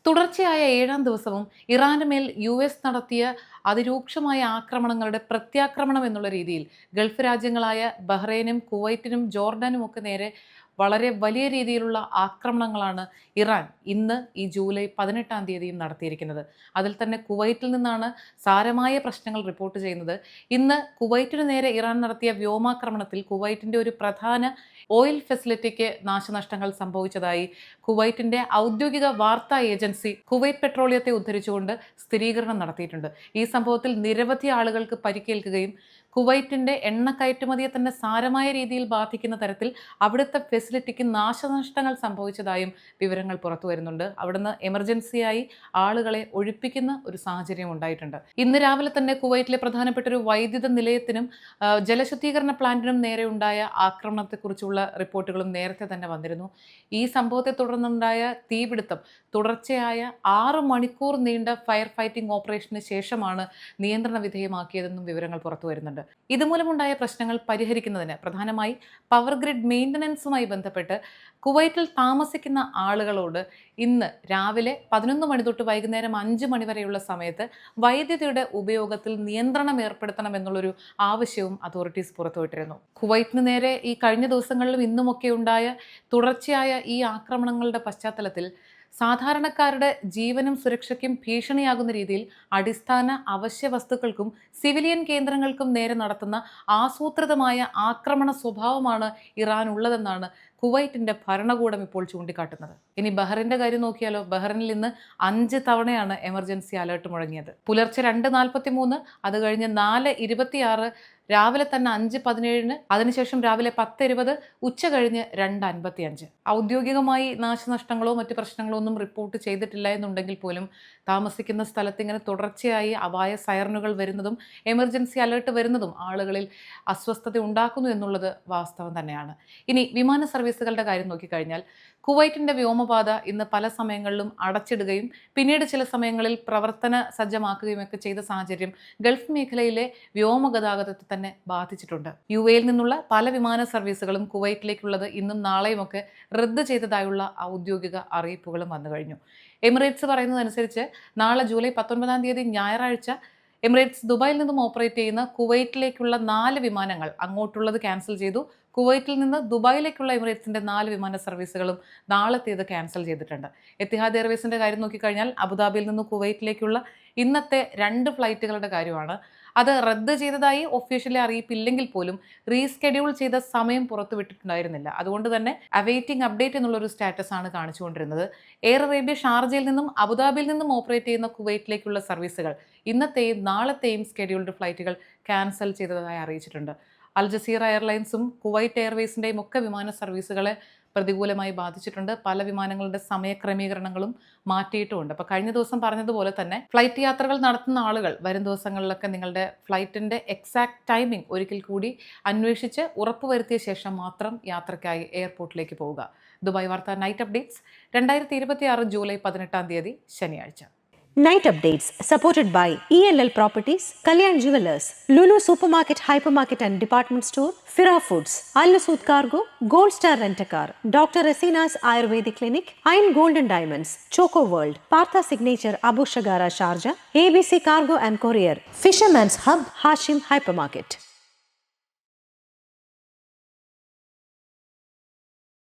തുടർച്ചയായ 7-ാം ദിവസവും ഇറാന് മേൽ US നടത്തിയ അതിരൂക്ഷമായ ആക്രമണങ്ങളുടെ പ്രത്യാക്രമണം എന്നുള്ള രീതിയിൽ ഗൾഫ് രാജ്യങ്ങളായ ബഹ്റൈനും കുവൈറ്റിനും ജോർഡാനും ഒക്കെ നേരെ വളരെ വലിയ രീതിയിലുള്ള ആക്രമണങ്ങളാണ് ഇറാൻ ഇന്ന് ഈ ജൂലൈ 18-ാം തീയതിയും നടത്തിയിരിക്കുന്നത്. അതിൽ തന്നെ കുവൈറ്റിൽ നിന്നാണ് സാരമായ പ്രശ്നങ്ങൾ റിപ്പോർട്ട് ചെയ്യുന്നത്. ഇന്ന് കുവൈറ്റിന് നേരെ ഇറാൻ നടത്തിയ വ്യോമാക്രമണത്തിൽ കുവൈറ്റിൻ്റെ ഒരു പ്രധാന ഓയിൽ ഫെസിലിറ്റിക്ക് നാശനഷ്ടങ്ങൾ സംഭവിച്ചതായി കുവൈറ്റിൻ്റെ ഔദ്യോഗിക വാർത്താ ഏജൻസി കുവൈറ്റ് പെട്രോളിയത്തെ ഉദ്ധരിച്ചുകൊണ്ട് സ്ഥിരീകരണം നടത്തിയിട്ടുണ്ട്. ഈ സംഭവത്തിൽ നിരവധി ആളുകൾക്ക് പരിക്കേൽക്കുകയും കുവൈറ്റിൻ്റെ എണ്ണ കയറ്റുമതിയെ തന്നെ സാരമായ രീതിയിൽ ബാധിക്കുന്ന തരത്തിൽ അവിടുത്തെ ഫെസിലിറ്റിക്ക് നാശനഷ്ടങ്ങൾ സംഭവിച്ചതായും വിവരങ്ങൾ പുറത്തു വരുന്നുണ്ട്. അവിടുന്ന് എമർജൻസിയായി ആളുകളെ ഒഴിപ്പിക്കുന്ന ഒരു സാഹചര്യം ഉണ്ടായിട്ടുണ്ട്. ഇന്ന് രാവിലെ തന്നെ കുവൈറ്റിലെ പ്രധാനപ്പെട്ട ഒരു വൈദ്യുത നിലയത്തിനും ജലശുദ്ധീകരണ പ്ലാന്റിനും നേരെ ഉണ്ടായ ആക്രമണത്തെക്കുറിച്ചുള്ള റിപ്പോർട്ടുകളും നേരത്തെ തന്നെ വന്നിരുന്നു. ഈ സംഭവത്തെ തുടർന്നുണ്ടായ തീപിടുത്തം തുടർച്ചയായ 6 മണിക്കൂർ നീണ്ട ഫയർ ഫൈറ്റിംഗ് ഓപ്പറേഷന് ശേഷമാണ് നിയന്ത്രണ വിധേയമാക്കിയതെന്നും വിവരങ്ങൾ പുറത്തു വരുന്നുണ്ട്. ഇതുമൂലമുണ്ടായ പ്രശ്നങ്ങൾ പരിഹരിക്കുന്നതിന് പ്രധാനമായി പവർ ഗ്രിഡ് മെയിൻ്റനൻസുമായി ബന്ധപ്പെട്ട് കുവൈറ്റിൽ താമസിക്കുന്ന ആളുകളോട് ഇന്ന് രാവിലെ 11 മണി തൊട്ട് വൈകുന്നേരം 5 മണി വരെയുള്ള സമയത്ത് വൈദ്യുതിയുടെ ഉപയോഗത്തിൽ നിയന്ത്രണം ഏർപ്പെടുത്തണമെന്നുള്ളൊരു ആവശ്യവും അതോറിറ്റീസ് പുറത്തുവിട്ടിരുന്നു. കുവൈറ്റിന് നേരെ ഈ കഴിഞ്ഞ ദിവസങ്ങളിലും ഇന്നുമൊക്കെ ഉണ്ടായ തുടർച്ചയായ ഈ ആക്രമണങ്ങളുടെ പശ്ചാത്തലത്തിൽ സാധാരണക്കാരുടെ ജീവനും സുരക്ഷയ്ക്കും ഭീഷണിയാകുന്ന രീതിയിൽ അടിസ്ഥാന അവശ്യ വസ്തുക്കൾക്കും സിവിലിയൻ കേന്ദ്രങ്ങൾക്കും നേരെ നടത്തുന്ന ആസൂത്രിതമായ ആക്രമണ സ്വഭാവമാണ് ഇറാൻ ഉള്ളതെന്നാണ് കുവൈറ്റിൻ്റെ ഭരണകൂടം ഇപ്പോൾ ചൂണ്ടിക്കാട്ടുന്നത്. ഇനി ബഹ്റിൻ്റെ കാര്യം നോക്കിയാലോ. ബഹ്റിനിൽ ഇന്ന് 5 തവണയാണ് എമർജൻസി അലേർട്ട് മുഴങ്ങിയത്. പുലർച്ചെ 2:43, അത് കഴിഞ്ഞ് 4:26, രാവിലെ തന്നെ 5:17, അതിനുശേഷം രാവിലെ 10:20, ഉച്ച കഴിഞ്ഞ് 2:55. ഔദ്യോഗികമായി നാശനഷ്ടങ്ങളോ മറ്റു പ്രശ്നങ്ങളോ ഒന്നും റിപ്പോർട്ട് ചെയ്തിട്ടില്ല എന്നുണ്ടെങ്കിൽ പോലും താമസിക്കുന്ന സ്ഥലത്ത് ഇങ്ങനെ തുടർച്ചയായി അപായ സൈറനുകൾ വരുന്നതും എമർജൻസി അലേർട്ട് വരുന്നതും ആളുകളിൽ അസ്വസ്ഥത ഉണ്ടാക്കുന്നു എന്നുള്ളത് വാസ്തവം തന്നെയാണ്. ഇനി വിമാന സർവീസുകളുടെ കാര്യം നോക്കിക്കഴിഞ്ഞാൽ കുവൈറ്റിൻ്റെ വ്യോമപാത ഇന്ന് പല സമയങ്ങളിലും അടച്ചിടുകയും പിന്നീട് ചില സമയങ്ങളിൽ പ്രവർത്തന സജ്ജമാക്കുകയും ഒക്കെ ചെയ്ത സാഹചര്യം ഗൾഫ് മേഖലയിലെ വ്യോമഗതാഗതത്തെ തന്നെ ബാധിച്ചിട്ടുണ്ട്. UAE-യിൽ നിന്നുള്ള പല വിമാന സർവീസുകളും കുവൈറ്റിലേക്കുള്ളത് ഇന്നും നാളെയുമൊക്കെ റദ്ദ് ചെയ്തതായുള്ള ഔദ്യോഗിക അറിയിപ്പുകളും വന്നു കഴിഞ്ഞു. എമിറേറ്റ്സ് പറയുന്നതനുസരിച്ച് നാളെ ജൂലൈ 19-ാം തീയതി ഞായറാഴ്ച എമിറേറ്റ്സ് ദുബായിൽ നിന്നും ഓപ്പറേറ്റ് ചെയ്യുന്ന കുവൈറ്റിലേക്കുള്ള 4 വിമാനങ്ങൾ അങ്ങോട്ടുള്ളത് ക്യാൻസൽ ചെയ്തു. കുവൈറ്റിൽ നിന്ന് ദുബായിലേക്കുള്ള എമിറേറ്റ്സിൻ്റെ 4 വിമാന സർവീസുകളും നാളത്തേത് ക്യാൻസൽ ചെയ്തിട്ടുണ്ട്. എത്തിഹാദ് എയർവേസിൻ്റെ കാര്യം നോക്കിക്കഴിഞ്ഞാൽ അബുദാബിയിൽ നിന്ന് കുവൈറ്റിലേക്കുള്ള ഇന്നത്തെ 2 ഫ്ലൈറ്റുകളുടെ കാര്യമാണ്. അത് റദ്ദ് ചെയ്തതായി ഒഫീഷ്യലി അറിയിപ്പില്ലെങ്കിൽ പോലും റീസ്കെഡ്യൂൾ ചെയ്ത സമയം പുറത്തുവിട്ടിട്ടുണ്ടായിരുന്നില്ല. അതുകൊണ്ട് തന്നെ അവൈറ്റിംഗ് അപ്ഡേറ്റ് എന്നുള്ളൊരു സ്റ്റാറ്റസ് ആണ് കാണിച്ചുകൊണ്ടിരുന്നത്. എയർ അറേബ്യ ഷാർജയിൽ നിന്നും അബുദാബിയിൽ നിന്നും ഓപ്പറേറ്റ് ചെയ്യുന്ന കുവൈറ്റിലേക്കുള്ള സർവീസുകൾ ഇന്നത്തെയും നാളത്തെയും സ്കെഡ്യൂൾഡ് ഫ്ലൈറ്റുകൾ ക്യാൻസൽ ചെയ്തതായി അറിയിച്ചിട്ടുണ്ട്. അൽ ജസീറ എയർലൈൻസും കുവൈറ്റ് എയർവേസിൻ്റെയും ഒക്കെ വിമാന സർവീസുകളെ പ്രതികൂലമായി ബാധിച്ചിട്ടുണ്ട്. പല വിമാനങ്ങളുടെ സമയക്രമീകരണങ്ങളും മാറ്റിയിട്ടുമുണ്ട്. അപ്പോൾ കഴിഞ്ഞ ദിവസം പറഞ്ഞതുപോലെ തന്നെ ഫ്ലൈറ്റ് യാത്രകൾ നടത്തുന്ന ആളുകൾ വരും ദിവസങ്ങളിലൊക്കെ നിങ്ങളുടെ ഫ്ലൈറ്റിൻ്റെ എക്സാക്ട് ടൈമിംഗ് ഒരിക്കൽ കൂടി അന്വേഷിച്ച് ഉറപ്പുവരുത്തിയ ശേഷം മാത്രം യാത്രയ്ക്കായി എയർപോർട്ടിലേക്ക് പോവുക. ദുബായ് വാർത്ത നൈറ്റ് അപ്ഡേറ്റ്സ് 2026 ജൂലൈ 18-ാം തീയതി ശനിയാഴ്ച. Night updates supported by ELL Properties, Kalyan Jewelers, Lulu Supermarket, Hypermarket and Department Store, Fira Foods, Al Nasood Cargo, Gold Star Rent-A-Car, Dr. Rasina's Ayurvedic Clinic, Iron Gold and Diamonds, Choco World, Partha Signature Abu Shagara Sharjah, ABC Cargo and Courier, Fisherman's Hub, Hashim Hypermarket.